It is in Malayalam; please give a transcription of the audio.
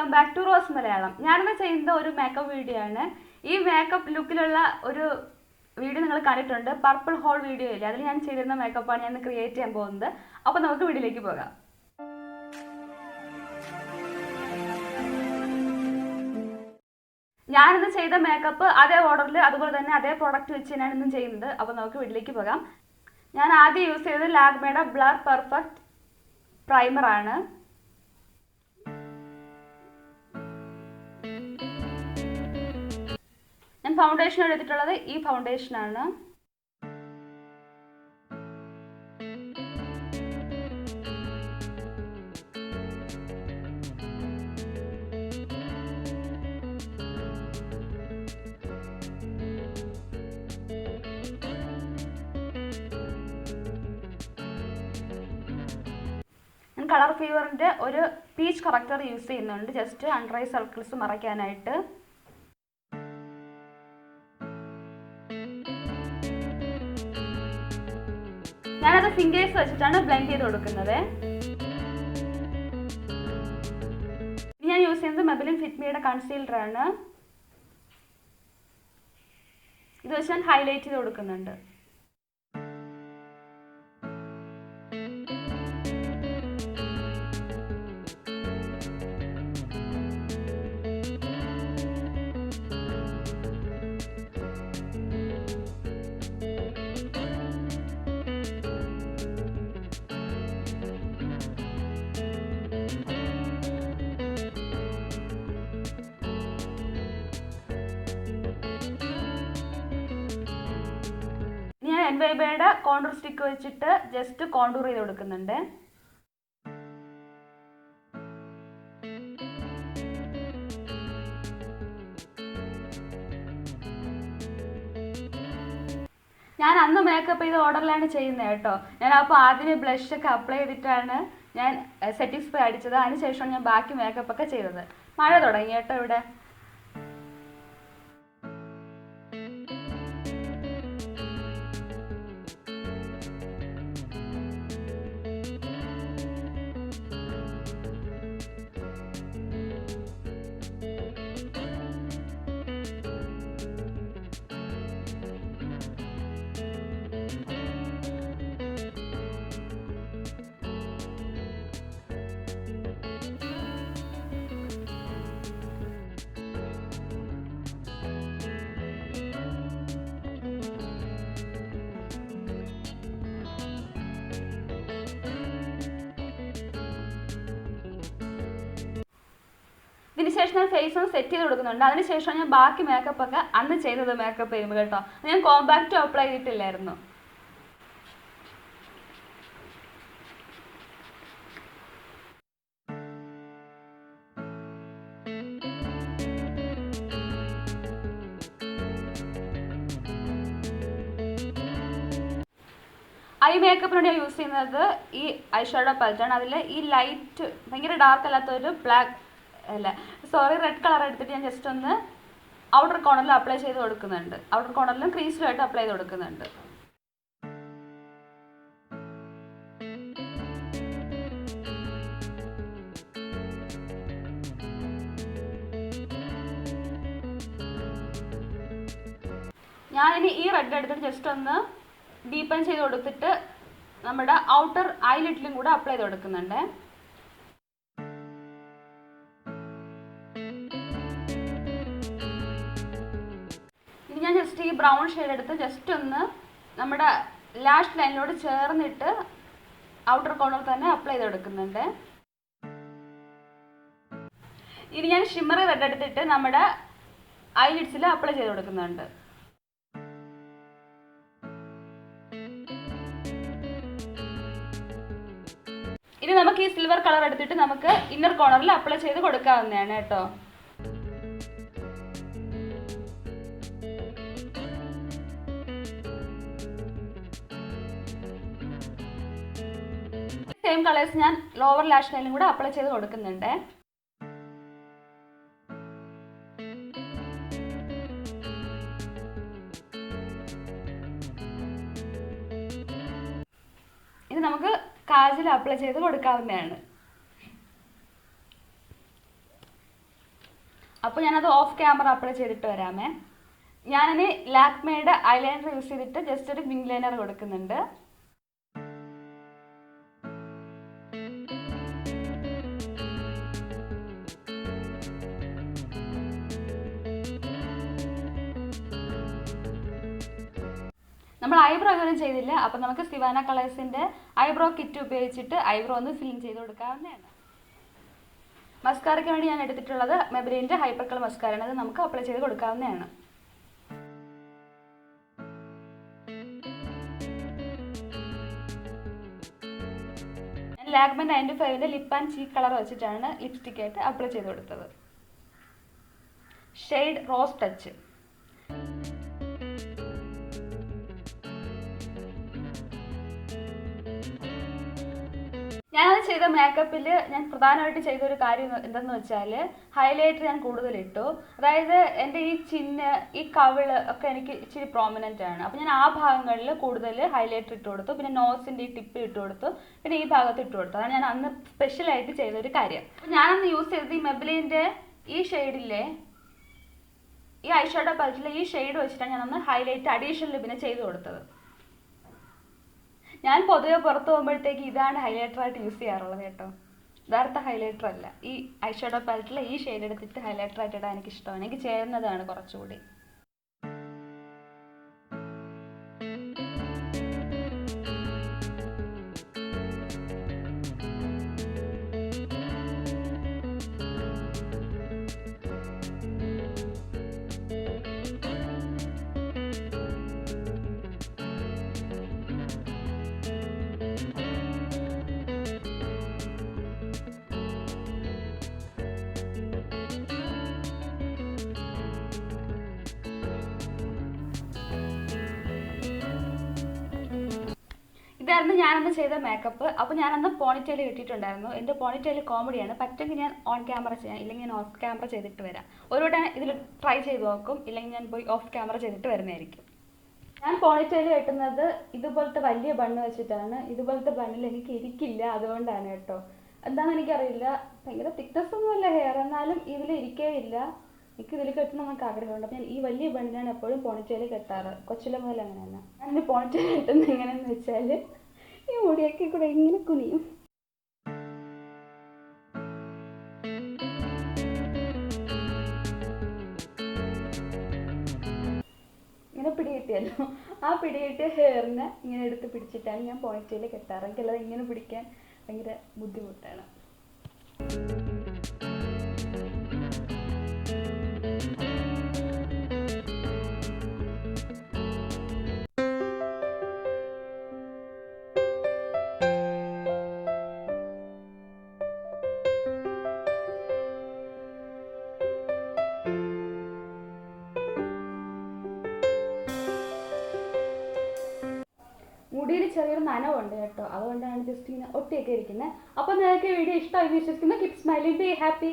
Welcome back to Rose Malayalam. ഞാനിന്ന് ചെയ്യുന്ന ഒരു മേക്കപ്പ് വീഡിയോ ആണ്. ഈ മേക്കപ്പ് ലുക്കിലുള്ള ഒരു വീഡിയോ നിങ്ങൾ കണ്ടിട്ടുണ്ട്, പർപ്പിൾ ഹോൾ വീഡിയോ ഇല്ലേ, അതിൽ ഞാൻ ചെയ്തിരുന്ന മേക്കപ്പാണ് ഞാൻ ക്രിയേറ്റ് ചെയ്യാൻ പോകുന്നത്. അപ്പോൾ നമുക്ക് വീഡിയോയിലേക്ക് പോകാം. ഞാനിന്ന് ചെയ്ത മേക്കപ്പ് അതേ ഓർഡറിൽ അതുപോലെ തന്നെ അതേ പ്രോഡക്റ്റ് വെച്ച് തന്നെയാണ് ഇന്നും ചെയ്യുന്നത്. അപ്പോൾ നമുക്ക് വീഡിയോയിലേക്ക് പോകാം. ഞാൻ ആദ്യം യൂസ് ചെയ്തത് ലാക്മേയുടെ ബ്ലർ പെർഫെക്റ്റ് പ്രൈമറാണ്. ഞാൻ ഫൗണ്ടേഷൻ എടുത്തിട്ടുള്ളത് ഈ ഫൗണ്ടേഷനാണ്. ഞാൻ കളർ ഫീവറിൻ്റെ ഒരു പീച്ച് കറക്റ്റർ യൂസ് ചെയ്യുന്നുണ്ട്, ജസ്റ്റ് അണ്ടർ ഐ സർക്കിൾസ് മറയ്ക്കാനായിട്ട്. ഞാനത് ഫിംഗേഴ്സ് വെച്ചിട്ടാണ് ബ്ലെൻഡ് ചെയ്ത് കൊടുക്കുന്നത്. ഞാൻ യൂസ് ചെയ്യുന്നത് മെബലിൻ ഫിറ്റ്മിയുടെ കൺസീലറാണ്. ഇത് വെച്ച് ഞാൻ ഹൈലൈറ്റ് ചെയ്ത് കൊടുക്കുന്നുണ്ട്. എൻവൈബയുടെ കോണ്ടൂർ സ്റ്റിക്ക് വെച്ചിട്ട് ജസ്റ്റ് കോണ്ടൂർ ചെയ്ത് കൊടുക്കുന്നുണ്ട്. ഞാൻ അന്ന് മേക്കപ്പ് ചെയ്ത് ഓർഡറിലാണ് ചെയ്യുന്നത് കേട്ടോ. ഞാൻ അപ്പോൾ ആദ്യമേ ബ്ലഷ് ഒക്കെ അപ്ലൈ ചെയ്തിട്ടാണ് ഞാൻ സെറ്റിംഗ് സ്പ്രേ അടിച്ചത്. അതിനുശേഷമാണ് ഞാൻ ബാക്കി മേക്കപ്പ് ഒക്കെ ചെയ്തത്. മഴ തുടങ്ങി കേട്ടോ ഇവിടെ. ഇതിനുശേഷം ഞാൻ ഫേസ് ഒന്ന് സെറ്റ് ചെയ്ത് കൊടുക്കുന്നുണ്ട്. അതിനുശേഷം ഞാൻ ബാക്കി മേക്കപ്പ് ഒക്കെ അന്ന് ചെയ്തത് മേക്കപ്പ് ചെയ്യുമ്പോൾ കേട്ടോ. ഞാൻ കോമ്പാക്റ്റും അപ്ലൈ ചെയ്തിട്ടില്ലായിരുന്നു. ഐ മേക്കപ്പിനോട് ഞാൻ യൂസ് ചെയ്യുന്നത് ഈ ഐ ഷാഡോ പാലറ്റാണ്. അതിൽ ഈ ലൈറ്റ് ഭയങ്കര ഡാർക്ക് അല്ലാത്തൊരു റെഡ് കളർ എടുത്തിട്ട് ഞാൻ ജസ്റ്റ് ഒന്ന് ഔട്ടർ കോർണറിൽ അപ്ലൈ ചെയ്ത് കൊടുക്കുന്നുണ്ട്. ഔട്ടർ കോർണറിലും ക്രീസിലുമായിട്ട് അപ്ലൈ ചെയ്ത് കൊടുക്കുന്നുണ്ട്. ഞാനിനി ഈ റെഡ് എടുത്തിട്ട് ജസ്റ്റ് ഒന്ന് ഡീപ്പൻ ചെയ്ത് കൊടുത്തിട്ട് നമ്മുടെ ഔട്ടർ ഐലിറ്റിലും കൂടെ അപ്ലൈ ചെയ്ത് കൊടുക്കുന്നുണ്ട്. ഇനി ഞാൻ ജസ്റ്റ് ഈ ബ്രൗൺ ഷെയ്ഡ് എടുത്ത് ജസ്റ്റ് ഒന്ന് നമ്മുടെ ലാഷ് ലൈനിലോട് ചേർന്നിട്ട് ഔട്ടർ കോർണർ തന്നെ അപ്ലൈ ചെയ്ത് കൊടുക്കുന്നുണ്ട്. ഇനി ഞാൻ ഷിമ്മറി റെഡ് എടുത്തിട്ട് നമ്മുടെ ഐലിഡ്സിൽ അപ്ലൈ ചെയ്ത് കൊടുക്കുന്നുണ്ട്. ഇനി നമുക്ക് ഈ സിൽവർ കളർ എടുത്തിട്ട് നമുക്ക് ഇന്നർ കോർണറിൽ അപ്ലൈ ചെയ്ത് കൊടുക്കാവുന്നതാണ് കേട്ടോ. സെയിം കളേഴ്സ് ഞാൻ ലോവർ ലാഷ് ലൈനിലും കൂടെ അപ്ലൈ ചെയ്ത് കൊടുക്കുന്നുണ്ട്. ഇത് നമുക്ക് കാജൽ അപ്ലൈ ചെയ്ത് കൊടുക്കാവുന്നതാണ്. അപ്പോൾ ഞാനത് ഓഫ് ക്യാമറ അപ്ലൈ ചെയ്തിട്ട് വരാമേ. ഞാനിനി ലാക്മേയുടെ ഐലൈനർ യൂസ് ചെയ്തിട്ട് ജസ്റ്റ് ഒരു വിങ് ലൈനർ കൊടുക്കുന്നുണ്ട്. നമ്മൾ ഐബ്രോ ഇതുവരെ ചെയ്തില്ല. അപ്പം നമുക്ക് സിവാന കളേഴ്സിൻ്റെ ഐബ്രോ കിറ്റ് ഉപയോഗിച്ചിട്ട് ഐബ്രോ ഒന്ന് ഫിൽ ചെയ്ത് കൊടുക്കാവുന്നതാണ്. മസ്കാരയ്ക്ക് വേണ്ടി ഞാൻ എടുത്തിട്ടുള്ളത് മെബലിൻ്റെ ഹൈപ്പർ കളർ മസ്കാരയാണ്. അത് നമുക്ക് അപ്ലൈ ചെയ്ത് കൊടുക്കാവുന്നതാണ്. ഞാൻ ലാക്മേ 95ൻ്റെ ലിപ്പ് ആൻഡ് ചീക്ക് കളർ വെച്ചിട്ടാണ് ലിപ്സ്റ്റിക്കായിട്ട് അപ്ലൈ ചെയ്ത് കൊടുത്തത്. Shade rose touch. ഞാനത് ചെയ്ത മേക്കപ്പിൽ ഞാൻ പ്രധാനമായിട്ട് ചെയ്തൊരു കാര്യം എന്തെന്ന് വെച്ചാൽ ഹൈലൈറ്റർ ഞാൻ കൂടുതലിട്ടു. അതായത് എൻ്റെ ഈ ചിന്ന്, ഈ കവിള് ഒക്കെ എനിക്ക് ഇച്ചിരി പ്രോമിനൻ്റ് ആണ്. അപ്പോൾ ഞാൻ ആ ഭാഗങ്ങളിൽ കൂടുതൽ ഹൈലൈറ്റർ ഇട്ട് കൊടുത്തു. പിന്നെ നോസിൻ്റെ ഈ ടിപ്പ് ഇട്ട് കൊടുത്തു. പിന്നെ ഈ ഭാഗത്ത് ഇട്ട് കൊടുത്തു. അതാണ് ഞാൻ അന്ന് സ്പെഷ്യലായിട്ട് ചെയ്തൊരു കാര്യം. ഞാനന്ന് യൂസ് ചെയ്തത് ഈ മെബലിൻ്റെ ഈ ഷെയ്ഡിലെ ഈ ഐഷാഡോ പാലറ്റിലെ ഈ ഷെയ്ഡ് വെച്ചിട്ടാണ് ഞാനന്ന് ഹൈലൈറ്റ് അഡീഷണൽ പിന്നെ ചെയ്ത് കൊടുത്തത്. ഞാൻ പൊതുവെ പുറത്ത് പോകുമ്പോഴത്തേക്ക് ഇതാണ് ഹൈലൈറ്ററായിട്ട് യൂസ് ചെയ്യാറുള്ളത് കേട്ടോ. യഥാർത്ഥ ഹൈലൈറ്റർ അല്ല. ഈ ഐഷാഡോ പാലറ്റിൽ ഈ ഷെയ്ഡ് എടുത്തിട്ട് ഹൈലൈറ്ററായിട്ട് ഇടാൻ എനിക്ക് ഇഷ്ടമാണ്. എനിക്ക് ചേരുന്നതാണ് കുറച്ചുകൂടി. ഇതായിരുന്നു ഞാനന്ന് ചെയ്ത മേക്കപ്പ്. അപ്പോൾ ഞാനന്ന് പോണിറ്റെയിൽ കിട്ടിയിട്ടുണ്ടായിരുന്നു. എൻ്റെ പോണിറ്റെയിൽ കോമഡിയാണ്. പറ്റുമെങ്കിൽ ഞാൻ ഓൺ ക്യാമറ ചെയ്യാം, ഇല്ലെങ്കിൽ ഞാൻ ഓഫ് ക്യാമറ ചെയ്തിട്ട് വരാം. ഒരു വട്ടം ഇതിൽ ട്രൈ ചെയ്ത് നോക്കും, ഇല്ലെങ്കിൽ ഞാൻ പോയി ഓഫ് ക്യാമറ ചെയ്തിട്ട് വരുന്നതായിരിക്കും. ഞാൻ പോണിറ്റെയിൽ കെട്ടുന്നത് ഇതുപോലത്തെ വലിയ ബണ്ണ് വെച്ചിട്ടാണ്. ഇതുപോലത്തെ ബണ്ണിൽ എനിക്ക് ഇരിക്കില്ല, അതുകൊണ്ടാണ് കേട്ടോ. എന്താണെന്ന് എനിക്കറിയില്ല. ഭയങ്കര തിക്നെസ് ഒന്നുമല്ല ഹെയർ, എന്നാലും ഇതിൽ ഇരിക്കേയില്ല. എനിക്ക് ഇതിൽ കെട്ടണം എന്നൊക്കെ ആഗ്രഹമുണ്ട്. അപ്പം ഞാൻ ഈ വലിയ ബണ്ണിനാണ് എപ്പോഴും പോണിറ്റെയിൽ കെട്ടാറ്. കൊച്ചിലെ മുതൽ അങ്ങനെയാണ്. ഞാൻ പോണിറ്റെയിൽ കെട്ടുന്നത് എങ്ങനെയാണെന്ന് വെച്ചാൽ ഈ മുടിയൊക്കെ കൂടെ ഇങ്ങനെ കുനിയും. ഇങ്ങനെ പിടി കിട്ടിയല്ലോ, ആ പിടി കിട്ടിയ ഹെയറിനെ ഇങ്ങനെ എടുത്ത് പിടിച്ചിട്ടാണ് ഞാൻ പോണിറ്റെയിൽ കെട്ടാറ്. എനിക്കല്ലാതെ ഇങ്ങനെ പിടിക്കാൻ ഭയങ്കര ബുദ്ധിമുട്ടാണ്. മുടിയിൽ ചെറിയൊരു നനവുണ്ട് കേട്ടോ, അതുകൊണ്ടാണ് ജസ്റ്റ് ഇങ്ങനെ ഒട്ടിയൊക്കെ ഇരിക്കുന്നത്. അപ്പോൾ നിങ്ങൾക്ക് വീഡിയോ ഇഷ്ടമായി വിശ്വസിക്കുന്നു. Keep smiling, be happy.